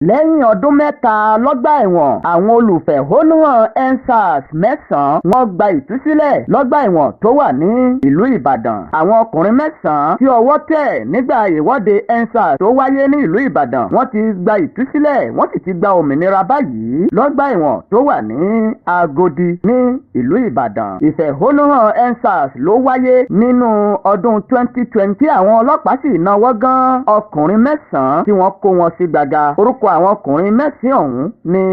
lẹ́yìn ọdún mẹ́ta lọ́gbà ẹ̀wọ̀n àwọn olùfẹ̀hónúhàn EndSARS mẹ́sàn-án wọ́n gba ìtúsílẹ̀ lọ́gbà ẹ̀wọ̀n tó wà ní ìlú Ìbàdàn. àwọn ọkùnrin mẹ́sàn-án tí ọwọ́ tẹ̀ nígbà ìwọ́de EndSARS tó wáyé ní ìlú Ìbàdàn wọ́n ti gba ìtúsílẹ̀ wọ́n sì ti gba òmìnira báyìí lọ́gbà ẹ̀wọ̀n tó wà ní Agodi ní ìlú Ìbàdàn. ìfẹ̀hónúhàn EndSARS ló wáyé nínú ọdún 2020 àwọn ọlọ́pàá sì náwó gan ọkùnrin mẹ́sàn-án tí wọ́n kó wọn sí gbàgà. orúkọ àwọn ọkùnrin mẹ́sàn-án ọ̀hún ni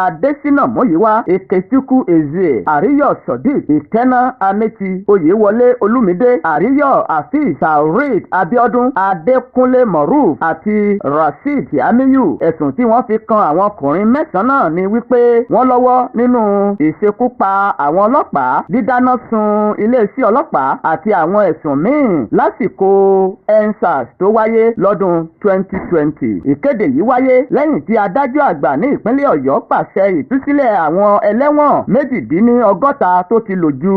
Adésínà Múyìwá, Ekechukwu Ezie, Àríyọ̀ Sodiq, Ìkẹ́nà Amechi, Oyèwọlé Olúmídé, Àríyọ̀ Afeez, Taurid Abíọ́dún, Adékúnlé Moruf àti Rasheed Amiyu. ẹ̀sùn tí wọ́n fi kan àwọn ọkùnrin mẹ́sàn-án náà ni wípé wọ́n lọ́wọ́ nínú ìṣekúpa àwọn ọlọ́pàá, dídáná sun iléeṣẹ́ ọlọ́pàá àti àwọn ẹ̀sùn míì lásìkò EndSARS tó wáyé lọ́dún 2020. ìkéde yìí wáyé lẹ́yìn tí adájọ́ àgbà ní ìpínlẹ̀ Ọ̀yọ́ pàṣẹ ìtúsílẹ̀ àwọn ẹlẹ́wọ̀n méjìdínlọ́gọ́ta tó ti lò ju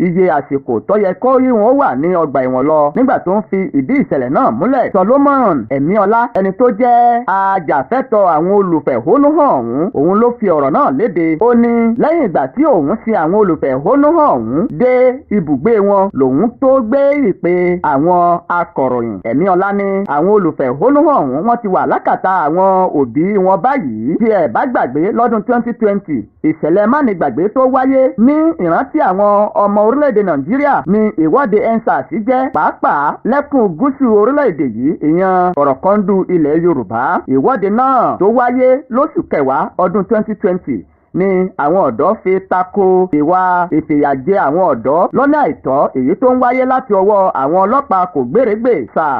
iye àsìkò tó yẹ kó rí wọn wà ní ọgbà ẹ̀wọ̀n lọ. nígbà tó ń fi ìdí ìṣẹ̀lẹ̀ náà múlẹ̀, Solomon Ẹ̀míọlá, ẹni tó jẹ́ ajàfẹ́tọ̀ọ́ àwọn olùfẹ̀hónúhàn ọ̀hún, òun ló fi ọ̀rọ̀ náà léde. ó ní lẹ́yìn ìgbà tí òun sin àwọn olùfẹ̀hónúhàn ọ̀hún dé ibùgbé wọn lòun tó gbé ìpè àwọn akọ̀ròyìn. Ẹ̀míọlá ní àwọn olùfẹ̀hónúhàn ọ̀hún wọ́n ti wà lákàtà àwọn òbí wọn báyìí. tí ẹ bá gbàgbé lọ́dún 2020 ìṣẹ̀lẹ̀ mánigbàgbé tó wáyé ní ìrántí àwọn ọmọ orílẹ̀-èdè Nàìjíríà ní ìwọ́de EndSARS jẹ́, pàápàá lẹ́kùn gúúsù orílẹ̀-èdè yìí, ìyẹn ọ̀rọ̀kọ́ndù ilẹ̀ Yorùbá. ìwọ́de náà tó wáyé lóṣù kẹwàá ọdún 2020 ni àwọn ọ̀dọ́ fi tako ìwà ìfìyàjẹ àwọn ọ̀dọ́ lọ́nà àìtọ́ èyí tó ń wáyé láti ọwọ́ àwọn ọlọ́pàá kò gbèrègbè.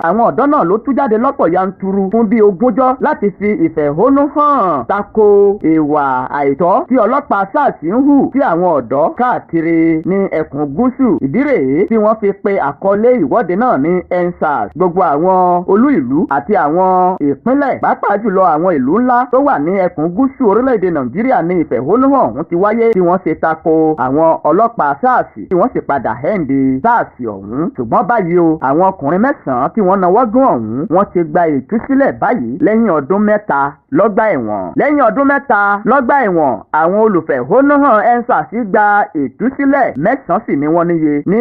àwọn ọ̀dọ́ náà ló tú jáde lọ́pọ̀ yanturu fún bíi ogúnjọ́ láti fi ìfẹ̀hónú hàn tako ìwà àìtọ́ tí ọlọ́pàá SARS ń hù sí àwọn ọ̀dọ́ káàkiri ní ẹkùn gúúsù. ìdí rèé tí wọ́n fi pe àkọlé ìwọ́de náà ní EndSARS. gbogbo àwọn olú ìlú àti àwọn ìpínlẹ̀, pàápàá jùlọ àwọn ìlú ńlá tó wà ní ẹkùn gúúsù orílẹ̀-èdè Nàìjíríà ní ìfẹ̀hónúhàn ọ̀hún ti wáyé tí wọ́n ṣe tako àwọn ọlọ́pàá SARS tí wọ́n sì padà hẹ́ǹdì SARS ọ̀hún. ṣùgbọ́n báyìí o, àwọn ọkùnrin mẹ́sàn-án tí wọ́n nawọ́ gún ọ̀hún wọ́n ti gba ìtúsílẹ̀ báyìí lẹ́yìn ọdún mẹ́ta lọ́gbà ẹ̀wọ̀n. lẹ́yìn ọdún mẹ́ta lọ́gbà ẹ̀wọ̀n àwọn olùfẹ̀hónúhàn EndSARS gba ìtúsílẹ̀ mẹ́sàn-án sì ni wọ́n níye ní